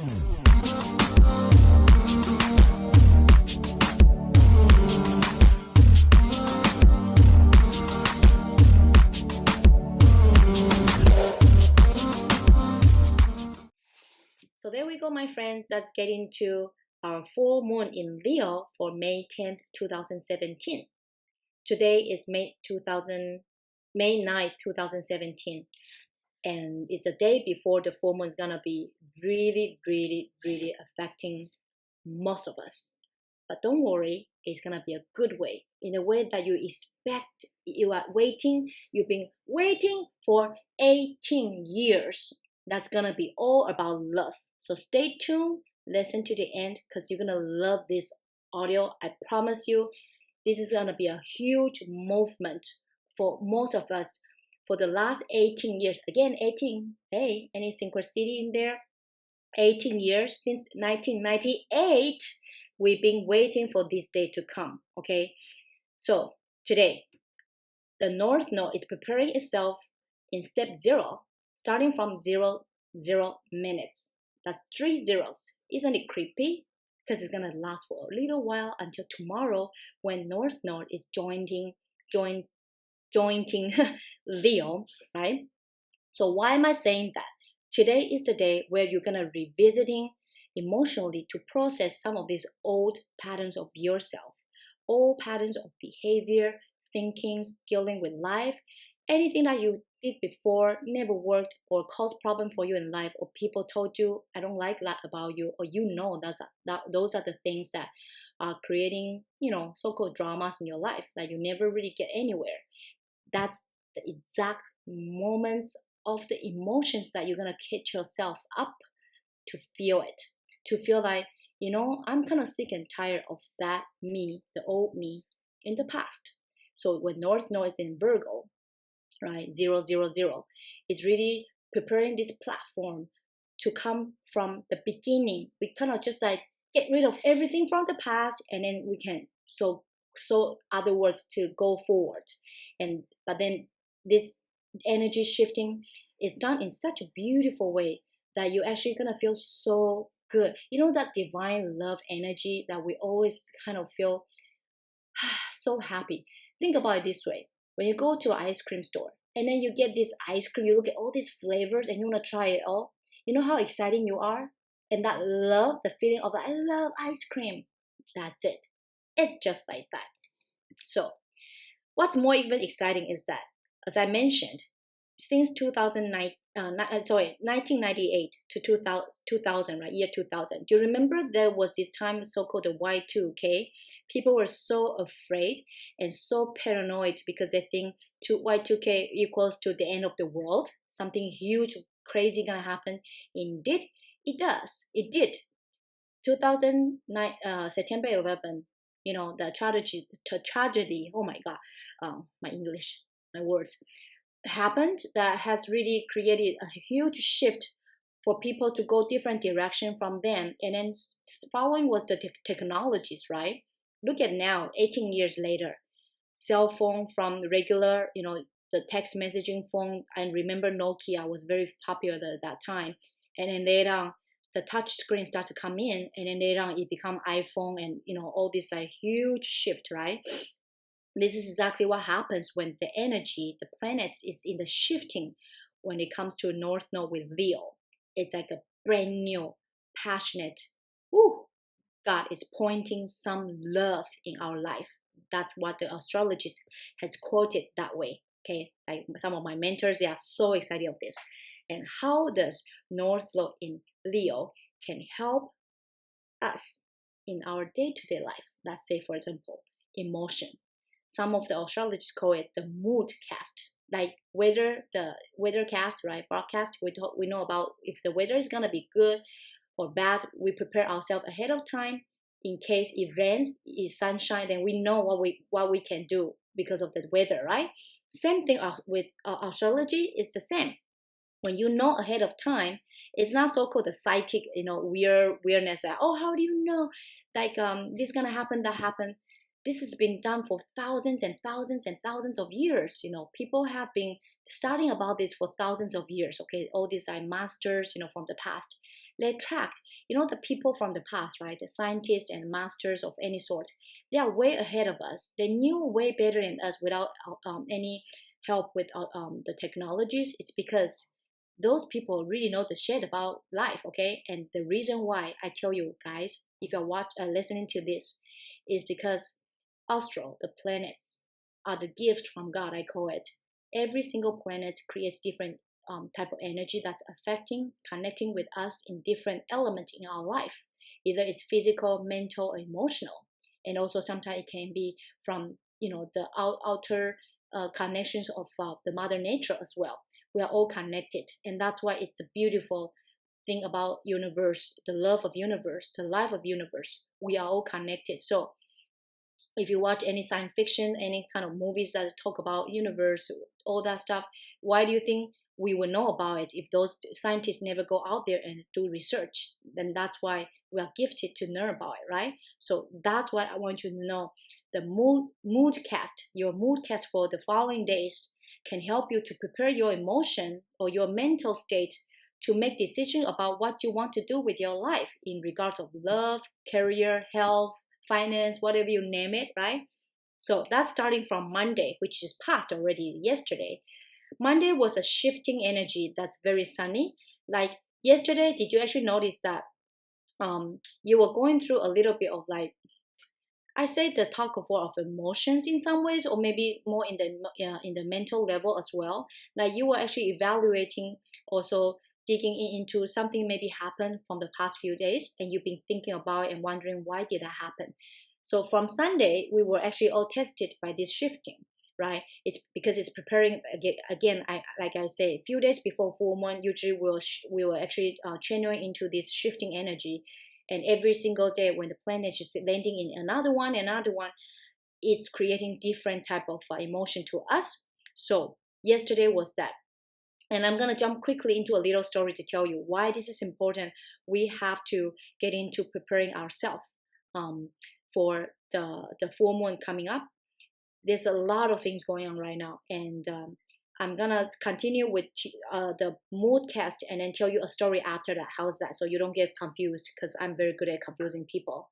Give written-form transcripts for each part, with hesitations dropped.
So there we go, my friends. Let's get into our full moon in Leo for May 10th, 2017. Today is May 9th, 2017. And it's a day before the full moon is gonna be really, really, really affecting most of us. But don't worry, it's gonna be a good way, in a way that you expect. You are waiting. You've been waiting for 18 years. That's gonna be all about love. So stay tuned, listen to the end, because you're gonna love this audio. I promise you, this is gonna be a huge movement for most of us for the last 18 years. Again, 18. Hey, any synchronicity in there? 18 years since 1998. We've been waiting for this day to come. Okay, so today, the North Node is preparing itself in step 0, starting from 0, 0 minutes. That's 3 zeros. Isn't it creepy? Because it's gonna last for a little while until tomorrow when North Node is joining Leo, right? So why am I saying that? Today is the day where you're gonna revisiting emotionally to process some of these old patterns of yourself, old patterns of behavior, thinkings, dealing with life, anything that you did before never worked or caused problem for you in life, or people told you I don't like that about you, or those are the things that are creating so-called dramas in your life that you never really get anywhere. That's the exact moments of the emotions that you're gonna catch yourself up to feel it, to feel like I'm kind of sick and tired of that me, the old me in the past. So when North Node is in Virgo, right, 0, 0, 0, it's really preparing this platform to come from the beginning. We kind of just like get rid of everything from the past, and then we can so other words to go forward. But then this energy shifting is done in such a beautiful way that you're actually gonna feel so good. That divine love energy that we always kind of feel so happy. Think about it this way. When you go to an ice cream store and then you get this ice cream, you look at all these flavors and you want to try it all. You know how exciting you are? And that love, the feeling of I love ice cream. That's it. It's just like that. So what's more even exciting is that, as I mentioned, since 1998 to 2000, right, year 2000. Do you remember there was this time so-called the Y2K? People were so afraid and so paranoid because they think Y2K equals to the end of the world. Something huge, crazy gonna happen. Indeed, it does. It did. 2009, September 11. The tragedy. Oh my God, my English, my words. Happened that has really created a huge shift for people to go different direction from them. And then following was the technologies, right? Look at now, 18 years later, cell phone from regular, the text messaging phone. I remember Nokia was very popular at that time. And then later on, the touch screen started to come in, and then later on it become iPhone, and all this huge shift, right? This is exactly what happens when the energy, the planets is in the shifting when it comes to North Node with Leo. It's like a brand new, passionate, God is pointing some love in our life. That's what the astrologist has quoted that way. Okay, like some of my mentors, they are so excited of this. And how does North Node in Leo can help us in our day-to-day life? Let's say, for example, emotion. Some of the astrologers call it the mood cast, like the weather cast, right? Broadcast. We know about if the weather is gonna be good or bad. We prepare ourselves ahead of time in case it rains, it's sunshine. Then we know what we can do because of the weather, right? Same thing with astrology. It's the same. When you know ahead of time, it's not so-called the psychic, weirdness. That, how do you know? Like this gonna happen, that happened. This has been done for thousands and thousands and thousands of years. People have been studying about this for thousands of years. Okay, all these are masters, from the past. They attract, the people from the past, right? The scientists and masters of any sort. They are way ahead of us. They knew way better than us without any help with the technologies. It's because those people really know the shit about life, okay? And the reason why I tell you guys, if you're listening to this, is because Astro, the planets, are the gift from God, I call it. Every single planet creates different type of energy that's affecting, connecting with us in different elements in our life. Either it's physical, mental, or emotional. And also sometimes it can be from, the outer connections of the mother nature as well. We are all connected, and that's why it's a beautiful thing about universe, the love of universe, the life of universe. We are all connected. So if you watch any science fiction, any kind of movies that talk about universe, all that stuff, why do you think we will know about it if those scientists never go out there and do research? Then that's why we are gifted to learn about it, right? So that's why I want you to know the your mood cast for the following days can help you to prepare your emotion or your mental state to make decisions about what you want to do with your life in regards of love, career, health, finance, whatever you name it, right? So that's starting from Monday, which is past already yesterday. Monday was a shifting energy that's very sunny. Like yesterday, did you actually notice that you were going through a little bit of like, I say the talk of war of emotions in some ways, or maybe more in the mental level as well. Like you were actually evaluating, also digging into something maybe happened from the past few days, and you've been thinking about it and wondering why did that happen. So from Sunday, we were actually all tested by this shifting, right? It's because it's preparing again. Like I say, a few days before full moon, usually we will actually channeling into this shifting energy. And every single day when the planet is landing in another one, it's creating different type of emotion to us. So yesterday was that. And I'm going to jump quickly into a little story to tell you why this is important. We have to get into preparing ourselves for the full moon coming up. There's a lot of things going on right now. And I'm gonna continue with the mood cast and then tell you a story after that. How's that? So you don't get confused, because I'm very good at confusing people.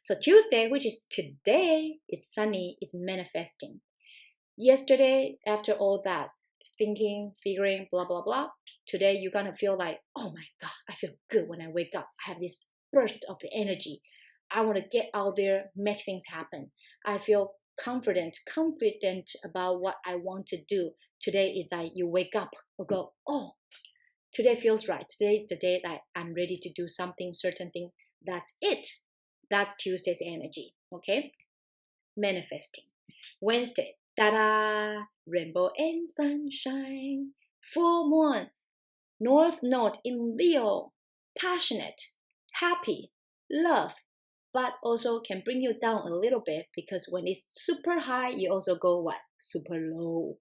So Tuesday, which is today, is sunny, is manifesting. Yesterday, after all that thinking, figuring, blah blah blah, today you're gonna feel like, oh my god, I feel good when I wake up. I have this burst of the energy. I want to get out there, make things happen. I feel confident about what I want to do. Today is like you wake up or go, oh, today feels right. Today is the day that I'm ready to do something, certain thing. That's it. That's Tuesday's energy. Okay? Manifesting. Wednesday, ta-da! Rainbow and sunshine. Full moon. North node in Leo. Passionate. Happy. Love. But also can bring you down a little bit, because when it's super high, you also go what? Super low.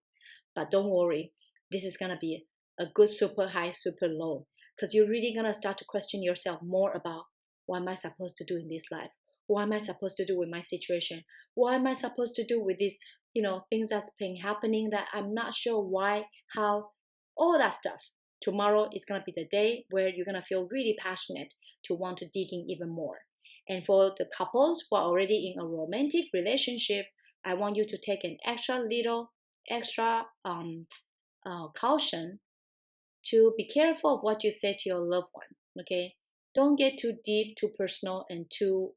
But don't worry, this is gonna be a good super high, super low, because you're really gonna start to question yourself more about, what am I supposed to do in this life? What am I supposed to do with my situation? What am I supposed to do with this, things that's been happening that I'm not sure why, how, all that stuff. Tomorrow is gonna be the day where you're gonna feel really passionate to want to dig in even more. And for the couples who are already in a romantic relationship, I want you to take an extra caution to be careful of what you say to your loved one. Okay, don't get too deep, too personal, and too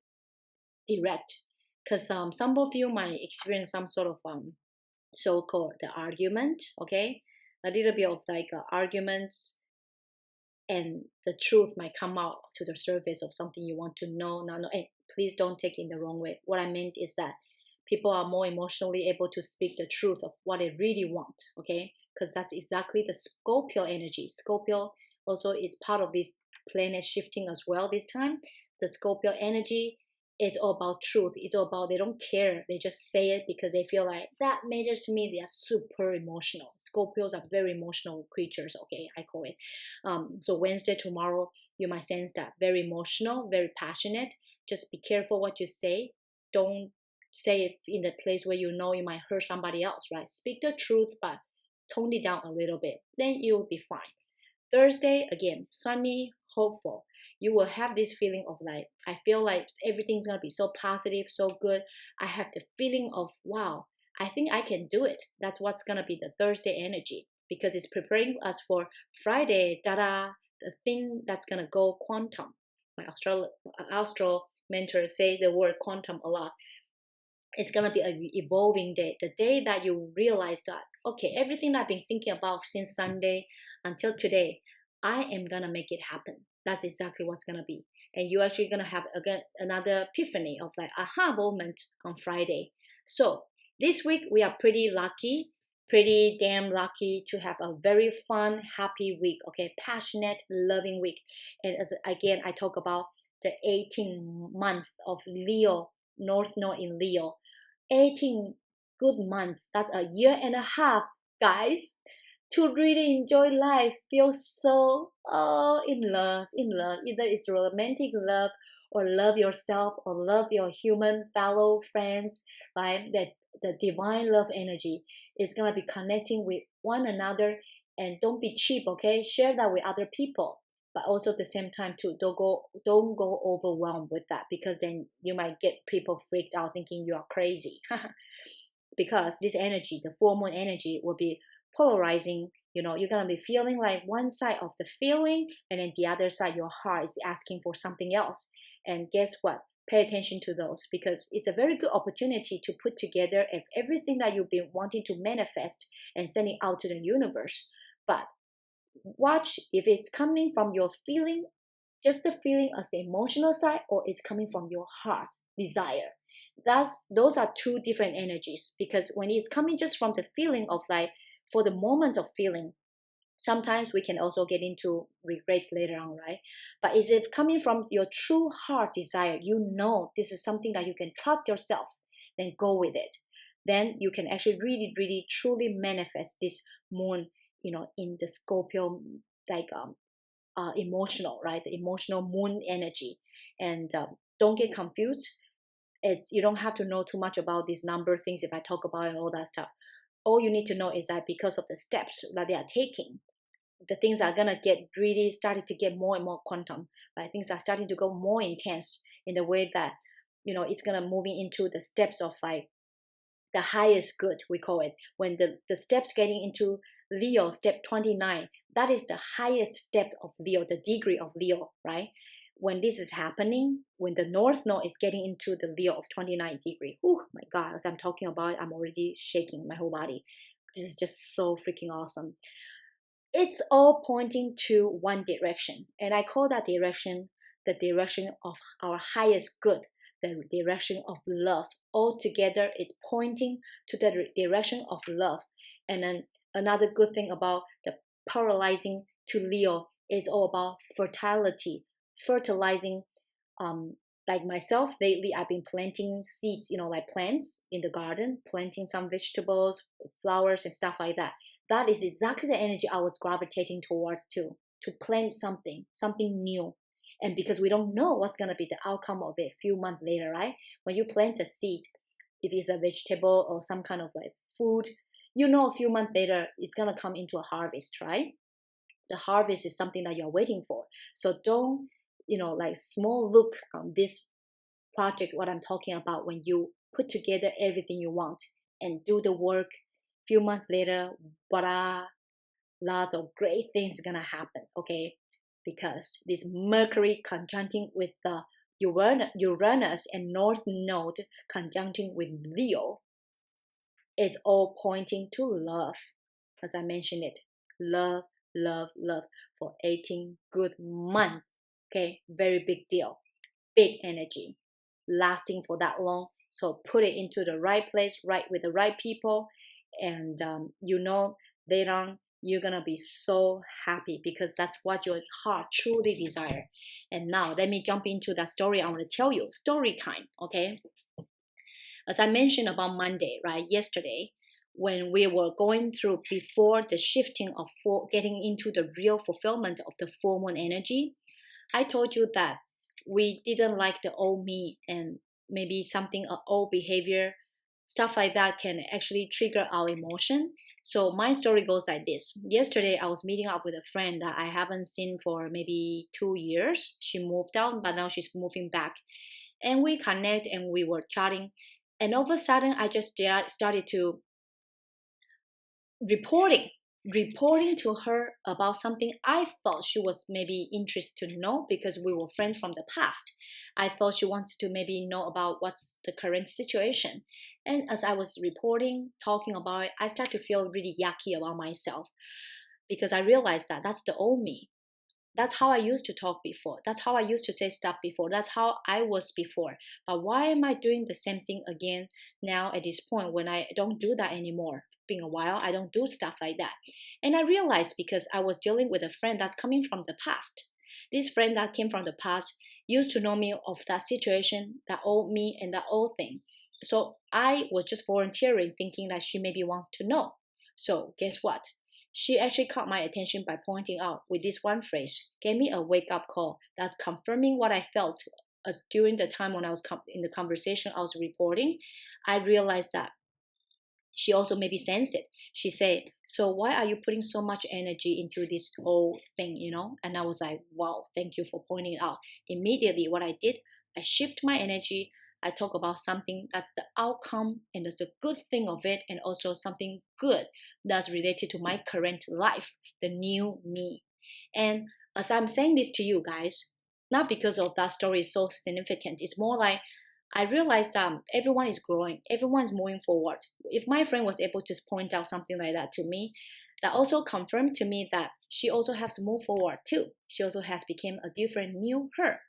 direct, because some of you might experience some sort of so-called the argument. Okay, a little bit of like arguments, and the truth might come out to the surface of something you want to know. Now, hey, please don't take it in the wrong way. What I meant is that people are more emotionally able to speak the truth of what they really want, okay? Because that's exactly the Scorpio energy. Scorpio also is part of this planet shifting as well this time. The Scorpio energy, it's all about truth. It's all about, they don't care. They just say it because they feel like that matters to me. They are super emotional. Scorpios are very emotional creatures, okay, I call it. So Wednesday, tomorrow, you might sense that. Very emotional, very passionate. Just be careful what you say. Don't say it in the place where you know you might hurt somebody else, right? Speak the truth, but tone it down a little bit. Then you'll be fine. Thursday, again, sunny, hopeful. You will have this feeling of like, I feel like everything's gonna be so positive, so good. I have the feeling of, wow, I think I can do it. That's what's gonna be the Thursday energy, because it's preparing us for Friday, the thing that's gonna go quantum. My astro mentors say the word quantum a lot. It's gonna be an evolving day. The day that you realize that, okay, everything I've been thinking about since Sunday until today, I am gonna make it happen. That's exactly what's gonna be. And you're actually gonna have again another epiphany of like aha moment on Friday. So this week we are pretty lucky, pretty damn lucky to have a very fun, happy week. Okay, passionate, loving week. And as again, I talk about the 18 month of Leo, North Node in Leo. 18 good months. That's a year and a half, guys, to really enjoy life. Feel so in love, in love. Either it's romantic love, or love yourself, or love your human fellow friends, right? That the divine love energy is gonna be connecting with one another. And don't be cheap, okay? Share that with other people. But also at the same time too, don't go overwhelmed with that, because then you might get people freaked out thinking you are crazy. Because this energy, the full moon energy, will be polarizing. You're gonna be feeling like one side of the feeling, and then the other side, your heart is asking for something else. And guess what? Pay attention to those, because it's a very good opportunity to put together everything that you've been wanting to manifest and send it out to the universe. But watch if it's coming from your feeling, just the feeling as the emotional side, or it's coming from your heart desire. Those are two different energies, because when it's coming just from the feeling of like, for the moment of feeling, sometimes we can also get into regrets later on, right? But is it coming from your true heart desire, this is something that you can trust yourself, then go with it. Then you can actually really, really, truly manifest this moon, in the Scorpio, like emotional, right? The emotional moon energy. And don't get confused. You don't have to know too much about these number things if I talk about it and all that stuff. All you need to know is that because of the steps that they are taking, the things are gonna get really started to get more and more quantum, right? Things are starting to go more intense in the way that, it's gonna moving into the steps of like the highest good, we call it. When the steps getting into Leo, step 29, that is the highest step of Leo, the degree of Leo, right? When this is happening, when the North Node is getting into the Leo of 29 degree, oh my God, as I'm talking about it, I'm already shaking my whole body. This is just so freaking awesome. It's all pointing to one direction. And I call that direction the direction of our highest good, the direction of love. Altogether, it's pointing to the direction of love. And then another good thing about the paralyzing to Leo is all about fertility, fertilizing. Like myself, lately I've been planting seeds, like plants in the garden, planting some vegetables, flowers, and stuff like that. That is exactly the energy I was gravitating towards too, to plant something new. And because we don't know what's going to be the outcome of it a few months later, right? When you plant a seed, if it's a vegetable or some kind of like food, a few months later, it's going to come into a harvest, right? The harvest is something that you're waiting for. So don't, like small look on this project, what I'm talking about, when you put together everything you want and do the work, few months later, voila, lots of great things are gonna happen, okay? Because this Mercury conjuncting with the Uranus and North Node conjuncting with Leo, it's all pointing to love. As I mentioned it, love, love, love for 18 good months. Okay, very big deal, big energy, lasting for that long. So put it into the right place, right with the right people, and later on you're gonna be so happy, because that's what your heart truly desire. And now let me jump into that story I want to tell you. Story time, okay? As I mentioned about Monday, right, yesterday, when we were going through before the shifting of getting into the real fulfillment of the full moon energy, I told you that we didn't like the old me, and maybe something old behavior, stuff like that can actually trigger our emotion. So my story goes like this. Yesterday, I was meeting up with a friend that I haven't seen for maybe 2 years. She moved out, but now she's moving back. And we connect and we were chatting. And all of a sudden, I just started to reporting reporting to her about something I thought she was maybe interested to know because we were friends from the past. I thought she wanted to maybe know about what's the current situation. And as I was reporting, talking about it, I started to feel really yucky about myself because I realized that that's the old me. That's how I used to talk before. That's how I used to say stuff before. That's how I was before. But why am I doing the same thing again now at this point when I don't do that anymore? Been a while, I don't do stuff like that. And I realized because I was dealing with a friend that's coming from the past. This friend that came from the past used to know me of that situation, that old me and that old thing. So I was just volunteering thinking that she maybe wants to know. So guess what? She actually caught my attention by pointing out with this one phrase, gave me a wake up call that's confirming what I felt as during the time when I was in the conversation I was reporting. I realized that she also maybe sensed it. She said, "So why are you putting so much energy into this whole thing, you know?" And I was like, "Wow, thank you for pointing it out." Immediately, what I did, I shift my energy. I talk about something that's the outcome and that's the good thing of it, and also something good that's related to my current life, the new me. And as I'm saying this to you guys, not because of that story is so significant, it's more like I realized everyone is growing, everyone is moving forward. If my friend was able to point out something like that to me, that also confirmed to me that she also has to move forward too. She also has become a different new her.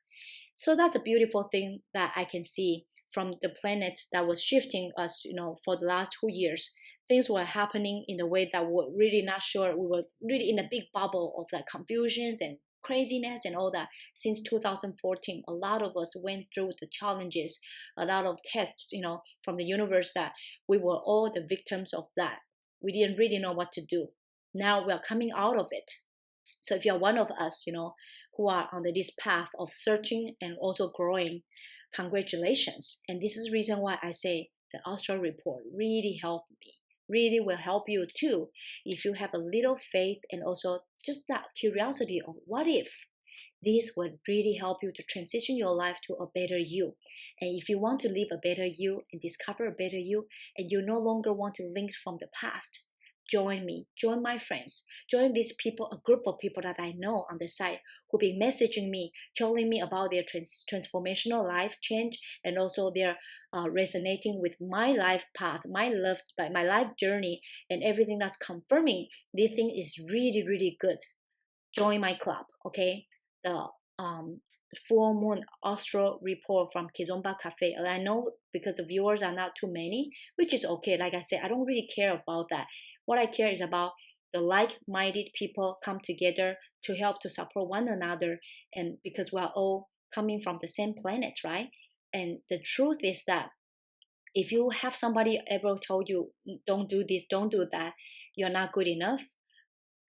So that's a beautiful thing that I can see from the planet that was shifting us, for the last 2 years. Things were happening in a way that we were really not sure. We were really in a big bubble of like confusions and craziness and all that. Since 2014, a lot of us went through the challenges, a lot of tests, from the universe that we were all the victims of that. We didn't really know what to do. Now we are coming out of it. So if you're one of us, who are on this path of searching and also growing, congratulations. And this is the reason why I say the Astro Report really helped me, really will help you too. If you have a little faith and also just that curiosity of what if, this would really help you to transition your life to a better you. And if you want to live a better you and discover a better you, and you no longer want to link from the past, join me, join my friends, join these people, a group of people that I know on the side who've been messaging me, telling me about their transformational life change, and also they're resonating with my life path, my life journey, and everything that's confirming this thing is really, really good. Join my club, okay? The Fullmoon Astro Report from Kizomba Cafe. I know because the viewers are not too many, which is okay. Like I said, I don't really care about that. What I care is about the like-minded people come together to help to support one another, and because we're all coming from the same planet, right? And the truth is that if you have somebody ever told you, don't do this, don't do that, you're not good enough,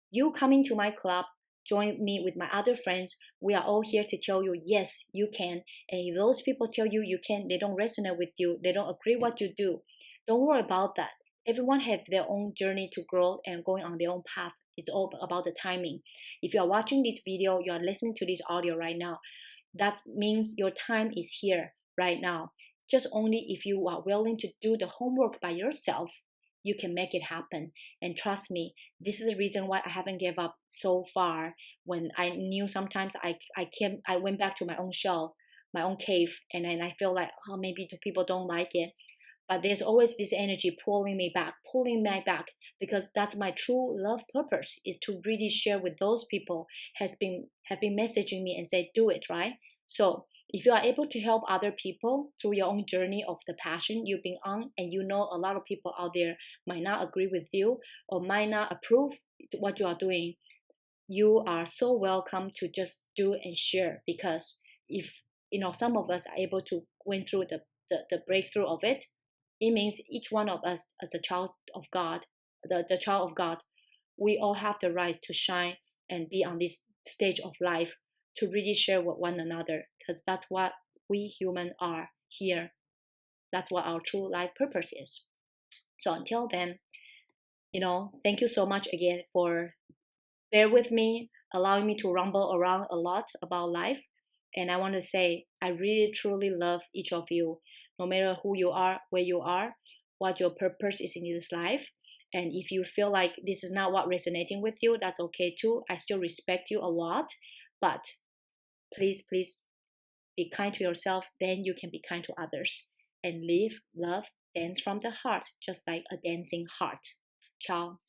you coming to my club, join me with my other friends. We are all here to tell you, yes, you can. And if those people tell you you can, they don't resonate with you, they don't agree what you do, don't worry about that. Everyone has their own journey to grow and going on their own path. It's all about the timing. If you are watching this video, you are listening to this audio right now, that means your time is here right now. Just only if you are willing to do the homework by yourself, you can make it happen. And trust me, this is the reason why I haven't gave up so far. When I knew sometimes I went back to my own shell, my own cave, and then I feel like, oh, maybe the people don't like it. But there's always this energy pulling me back, because that's my true love purpose, is to really share with those people have been messaging me and say, do it, right? So if you are able to help other people through your own journey of the passion you've been on, and you know a lot of people out there might not agree with you or might not approve what you are doing, you are so welcome to just do and share. Because if some of us are able to went through the breakthrough of it, it means each one of us as a child of God, the child of God, we all have the right to shine and be on this stage of life to really share with one another, because that's what we human are here. That's what our true life purpose is. So until then, Thank you so much again for bear with me, allowing me to rumble around a lot about life. And I want to say, I really truly love each of you, no matter who you are, where you are, what your purpose is in this life. And if you feel like this is not what resonating with you, that's okay too. I still respect you a lot. But please, please be kind to yourself, then you can be kind to others. And live, love, dance from the heart, just like a dancing heart. Ciao.